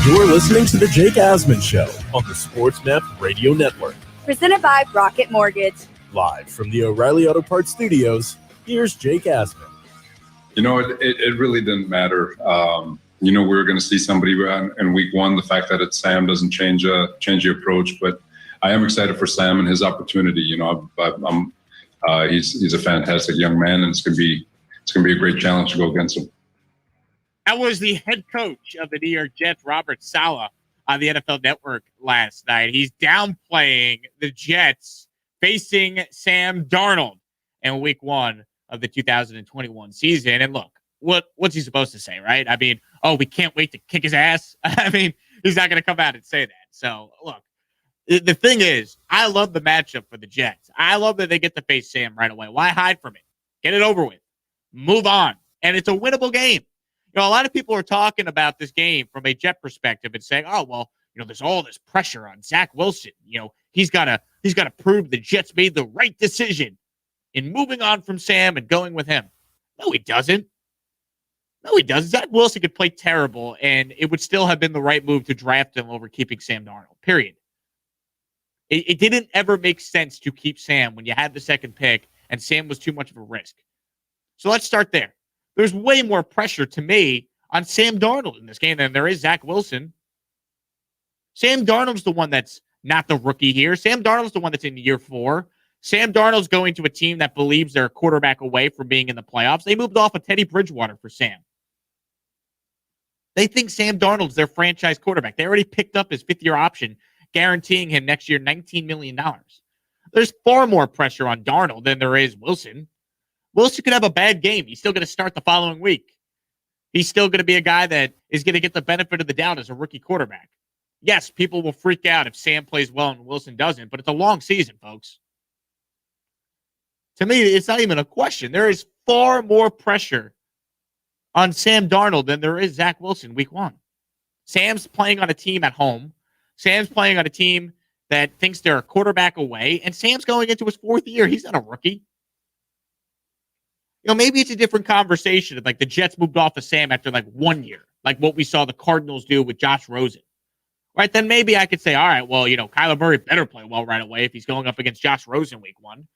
You're listening to The Jake Asman Show on the SportsMap Radio Network. Presented by Rocket Mortgage. Live from the O'Reilly Auto Parts Studios, here's Jake Asman. You know, it really didn't matter. We were going to see somebody in week one. The fact that it's Sam doesn't change the approach, but I am excited for Sam and his opportunity. He's a fantastic young man, and it's going to be a great challenge to go against him. That was the head coach of the New York Jets, Robert Saleh, on the NFL Network last night. He's downplaying the Jets facing Sam Darnold in week one of the 2021 season. And look, what's he supposed to say, right? I mean, we can't wait to kick his ass. I mean, he's not going to come out and say that. So, look, the thing is, I love the matchup for the Jets. I love that they get to face Sam right away. Why hide from it? Get it over with. Move on. And it's a winnable game. A lot of people are talking about this game from a Jet perspective and saying, there's all this pressure on Zach Wilson. He's got to prove the Jets made the right decision in moving on from Sam and going with him. No, he doesn't. Zach Wilson could play terrible, and it would still have been the right move to draft him over keeping Sam Darnold, period. It didn't ever make sense to keep Sam when you had the second pick, and Sam was too much of a risk. So let's start there. There's way more pressure to me on Sam Darnold in this game than there is Zach Wilson. Sam Darnold's the one that's not the rookie here. Sam Darnold's the one that's in year 4. Sam Darnold's going to a team that believes they're a quarterback away from being in the playoffs. They moved off of Teddy Bridgewater for Sam. They think Sam Darnold's their franchise quarterback. They already picked up his 5th-year option, guaranteeing him next year $19 million. There's far more pressure on Darnold than there is Wilson. Wilson could have a bad game. He's still going to start the following week. He's still going to be a guy that is going to get the benefit of the doubt as a rookie quarterback. Yes, people will freak out if Sam plays well and Wilson doesn't, but it's a long season, folks. To me, it's not even a question. There is far more pressure on Sam Darnold than there is Zach Wilson week 1. Sam's playing on a team at home. Sam's playing on a team that thinks they're a quarterback away, and Sam's going into his 4th year. He's not a rookie. Maybe it's a different conversation. Like the Jets moved off of Sam after 1 year, like what we saw the Cardinals do with Josh Rosen. Right? Then maybe I could say, all right, well, Kyler Murray better play well right away if he's going up against Josh Rosen week 1.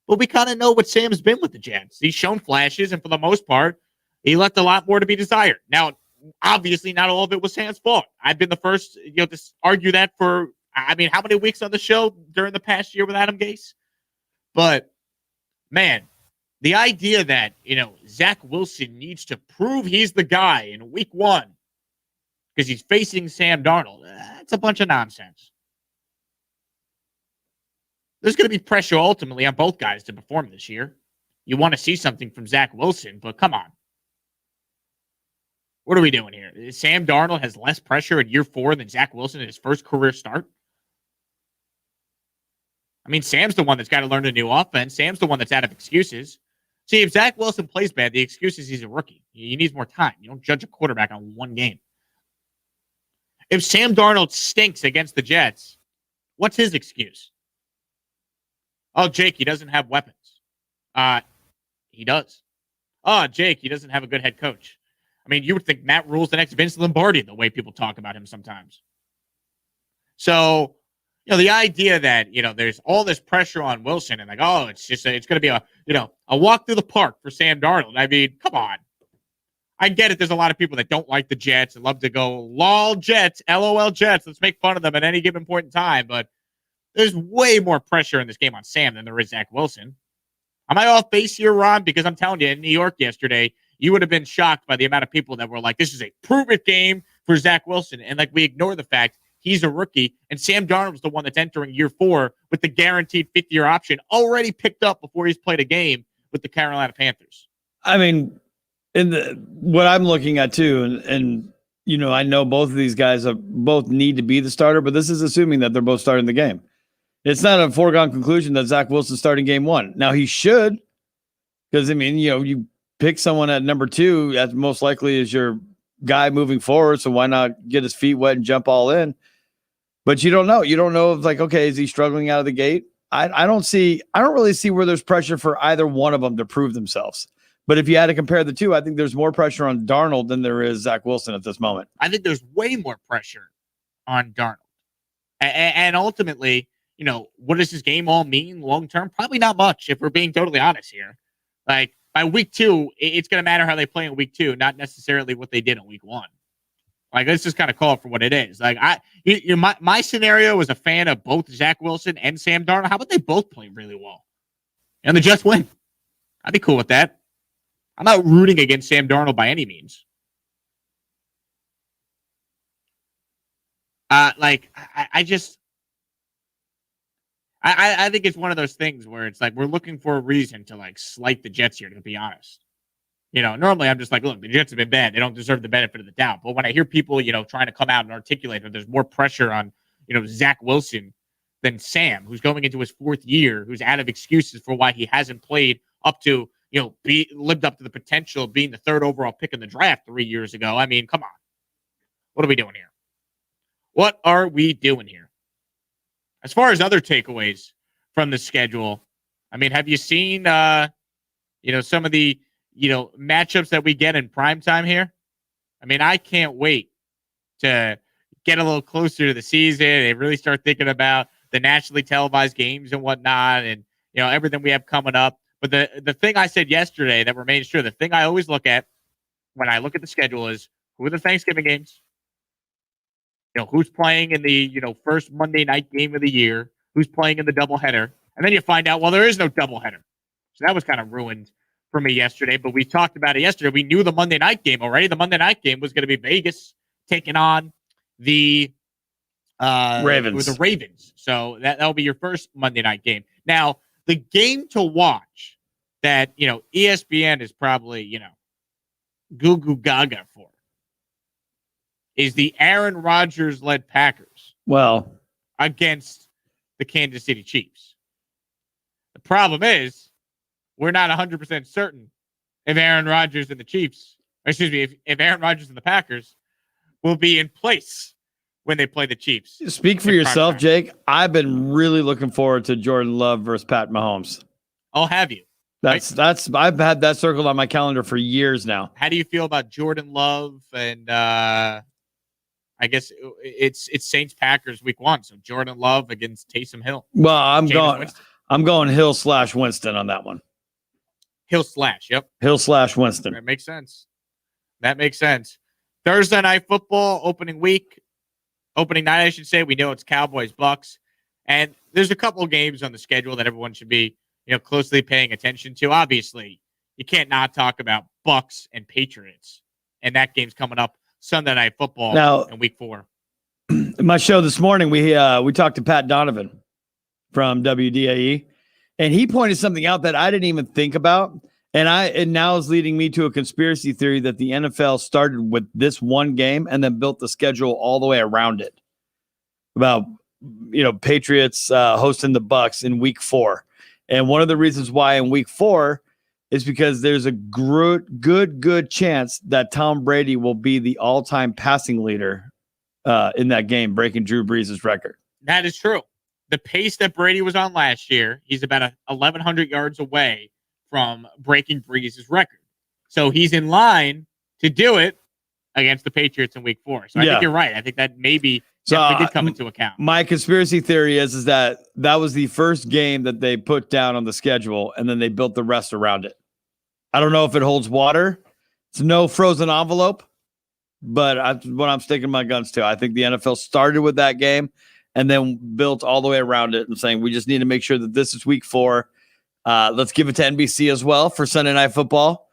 But we kind of know what Sam's been with the Jets. He's shown flashes, and for the most part, he left a lot more to be desired. Now, obviously, not all of it was Sam's fault. I've been the first, to argue that for, how many weeks on the show during the past year with Adam Gase? But, man, the idea that, Zach Wilson needs to prove he's the guy in week 1 because he's facing Sam Darnold, that's a bunch of nonsense. There's going to be pressure ultimately on both guys to perform this year. You want to see something from Zach Wilson, but come on. What are we doing here? Sam Darnold has less pressure in year 4 than Zach Wilson in his first career start? Sam's the one that's got to learn a new offense. Sam's the one that's out of excuses. See, if Zach Wilson plays bad, the excuse is he's a rookie. He needs more time. You don't judge a quarterback on one game. If Sam Darnold stinks against the Jets, what's his excuse? Oh, Jake, he doesn't have weapons. He does. Oh, Jake, he doesn't have a good head coach. You would think Matt Rule's the next Vince Lombardi, the way people talk about him sometimes. So, the idea that, there's all this pressure on Wilson and it's going to be a walk through the park for Sam Darnold. Come on. I get it. There's a lot of people that don't like the Jets and love to go, lol Jets, LOL Jets. Let's make fun of them at any given point in time. But there's way more pressure in this game on Sam than there is Zach Wilson. Am I off base here, Ron? Because I'm telling you, in New York yesterday, you would have been shocked by the amount of people that were like, this is a prove-it game for Zach Wilson. And we ignore the fact he's a rookie, and Sam Darnold's the one that's entering year 4 with the guaranteed 5th-year option already picked up before he's played a game with the Carolina Panthers. What I'm looking at too, and I know both of these guys both need to be the starter, but this is assuming that they're both starting the game. It's not a foregone conclusion that Zach Wilson's starting game 1. Now he should, because you pick someone at number 2 that most likely is your guy moving forward. So why not get his feet wet and jump all in? But you don't know. You don't know if okay, is he struggling out of the gate? I don't really see where there's pressure for either one of them to prove themselves. But if you had to compare the two, I think there's more pressure on Darnold than there is Zach Wilson at this moment. I think there's way more pressure on Darnold. And ultimately, what does this game all mean long term? Probably not much, if we're being totally honest here. Like, by week 2, it's going to matter how they play in week 2, not necessarily what they did in week 1. Like, let's just kind of call it for what it is. Like, my scenario was a fan of both Zach Wilson and Sam Darnold. How about they both play really well? And the Jets win. I'd be cool with that. I'm not rooting against Sam Darnold by any means. I think it's one of those things where it's like we're looking for a reason to like slight the Jets here, to be honest. Normally I'm just like, look, the Jets have been bad. They don't deserve the benefit of the doubt. But when I hear people, trying to come out and articulate that there's more pressure on, Zach Wilson than Sam, who's going into his 4th year, who's out of excuses for why he hasn't played up to, lived up to the potential of being the 3rd overall pick in the draft 3 years ago. I mean, come on. What are we doing here? What are we doing here? As far as other takeaways from the schedule, I mean, have you seen, some of the, matchups that we get in primetime here? I mean, I can't wait to get a little closer to the season and really start thinking about the nationally televised games and whatnot and, everything we have coming up. But the thing I said yesterday that remains true, the thing I always look at when I look at the schedule is who are the Thanksgiving games? Who's playing in the, first Monday night game of the year? Who's playing in the doubleheader? And then you find out, well, there is no doubleheader. So that was kind of ruined for me yesterday. But we talked about it yesterday. We knew the Monday night game already. The Monday night game was going to be Vegas taking on the Ravens. The Ravens. So that'll be your first Monday night game. Now, the game to watch that, ESPN is probably, goo goo gaga for is the Aaron Rodgers-led Packers. Well, against the Kansas City Chiefs. The problem is we're not 100% certain if Aaron Rodgers and the Chiefs, if Aaron Rodgers and the Packers will be in place when they play the Chiefs. Speak for yourself, Jake. I've been really looking forward to Jordan Love versus Pat Mahomes. I'll have you. That's I've had that circled on my calendar for years now. How do you feel about Jordan Love and I guess it's Saints Packers week 1, so Jordan Love against Taysom Hill. Well, I'm going Hill/Winston on that one. Yep. Hill/Winston. That makes sense. Thursday night football, opening night, I should say. We know it's Cowboys Bucks, and there's a couple of games on the schedule that everyone should be closely paying attention to. Obviously, you can't not talk about Bucks and Patriots, and that game's coming up Sunday night football now, in week 4. In my show this morning, we talked to Pat Donovan from WDAE, and he pointed something out that I didn't even think about, and now is leading me to a conspiracy theory that the NFL started with this one game and then built the schedule all the way around it. About Patriots hosting the Bucks in week 4, and one of the reasons why in week 4 is because there's a good chance that Tom Brady will be the all-time passing leader in that game, breaking Drew Brees' record. That is true. The pace that Brady was on last year, he's about 1,100 yards away from breaking Brees' record. So he's in line to do it against the Patriots in week 4. So I think you're right. I think that maybe did come into account. My conspiracy theory is that was the first game that they put down on the schedule, and then they built the rest around it. I don't know if it holds water. It's no frozen envelope, but what I'm sticking my guns to. I think the NFL started with that game and then built all the way around it and saying, we just need to make sure that this is week 4. Let's give it to NBC as well for Sunday Night Football,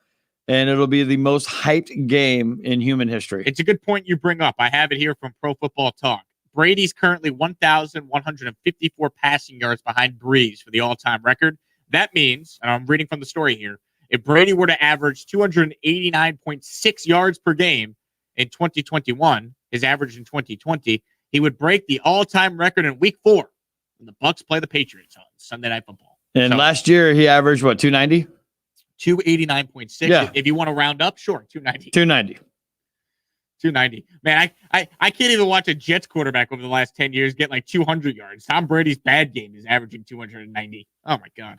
and it'll be the most hyped game in human history. It's a good point you bring up. I have it here from Pro Football Talk. Brady's currently 1,154 passing yards behind Brees for the all-time record. That means, and I'm reading from the story here, if Brady were to average 289.6 yards per game in 2021, his average in 2020, he would break the all-time record in week 4 when the Bucks play the Patriots on Sunday Night Football. And last year he averaged what, 290? 289.6. Yeah. If you want to round up, sure, 290. 290. Man, I can't even watch a Jets quarterback over the last 10 years get like 200 yards. Tom Brady's bad game is averaging 290. Oh my God.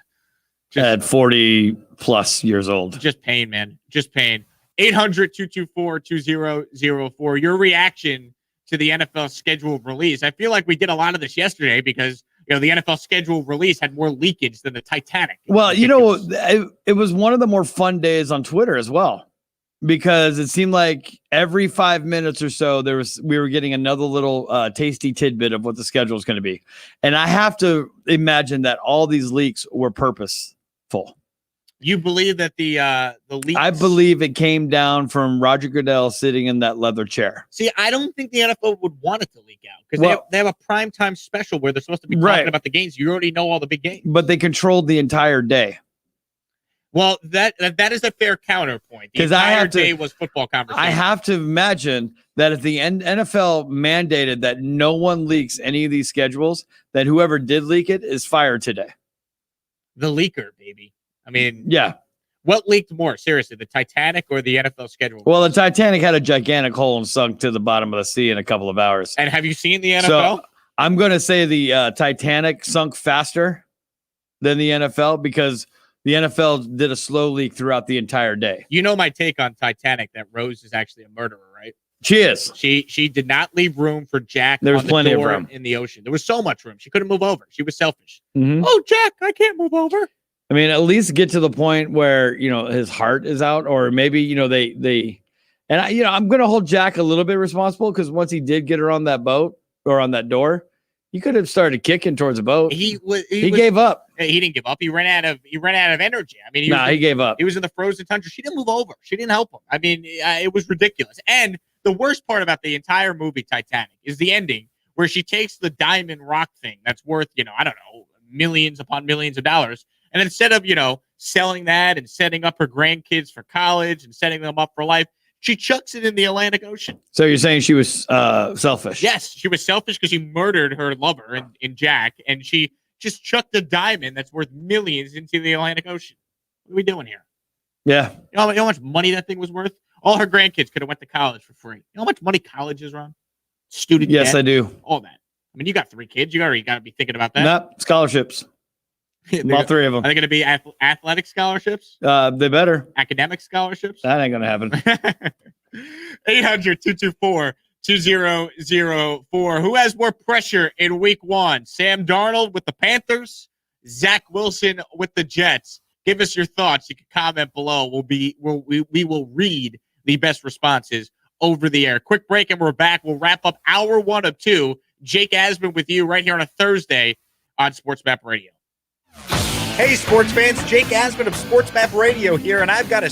at 40 plus years old. Just pain, man. Just pain. 800-224-2004. Your reaction to the NFL schedule release. I feel like we did a lot of this yesterday because the NFL schedule release had more leakage than the Titanic. Well, it was one of the more fun days on Twitter as well, because it seemed like every 5 minutes or so we were getting another little tasty tidbit of what the schedule is going to be. And I have to imagine that all these leaks were purposeful. You believe that the leaks? I believe it came down from Roger Goodell sitting in that leather chair. See, I don't think the NFL would want it to leak out because they have a primetime special where they're supposed to be talking about the games. You already know all the big games. But they controlled the entire day. Well, that is a fair counterpoint. The entire day was football conversation. I have to imagine that if the NFL mandated that no one leaks any of these schedules, that whoever did leak it is fired today. The leaker, baby. I mean, yeah. What leaked more? Seriously, the Titanic or the NFL schedule? Well, the Titanic had a gigantic hole and sunk to the bottom of the sea in a couple of hours. And have you seen the NFL? So I'm going to say the Titanic sunk faster than the NFL because the NFL did a slow leak throughout the entire day. You know my take on Titanic, that Rose is actually a murderer, right? She is. She did not leave room for Jack. There was on the plenty door of room in the ocean. There was so much room. She couldn't move over. She was selfish. Mm-hmm. Oh, Jack, I can't move over. I mean, at least get to the point where, his heart is out, or maybe, I'm going to hold Jack a little bit responsible because once he did get her on that boat or on that door, he could have started kicking towards the boat. He gave up. He didn't give up. He ran out of energy. I mean, he gave up. He was in the frozen tundra. She didn't move over. She didn't help him. I mean, it was ridiculous. And the worst part about the entire movie Titanic is the ending where she takes the diamond rock thing that's worth, I don't know, millions upon millions of dollars. And instead of, selling that and setting up her grandkids for college and setting them up for life, she chucks it in the Atlantic Ocean. So you're saying she was selfish? Yes, she was selfish because she murdered her lover in Jack, and she just chucked a diamond that's worth millions into the Atlantic Ocean. What are we doing here? Yeah. You know how much money that thing was worth? All her grandkids could have went to college for free. You know how much money colleges run? Student debt? Yes, I do. All that. I mean, you got 3 kids. You already got to be thinking about that. No, scholarships. All 3 of them. Are they going to be athletic scholarships? They better. Academic scholarships? That ain't going to happen. 800-224-2004. Who has more pressure in week 1? Sam Darnold with the Panthers, Zach Wilson with the Jets. Give us your thoughts. You can comment below. We will read the best responses over the air. Quick break and we're back. We'll wrap up hour 1 of 2. Jake Asman with you right here on a Thursday on Sports Map Radio. Hey, sports fans, Jake Asman of Sports Map Radio here, and I've got a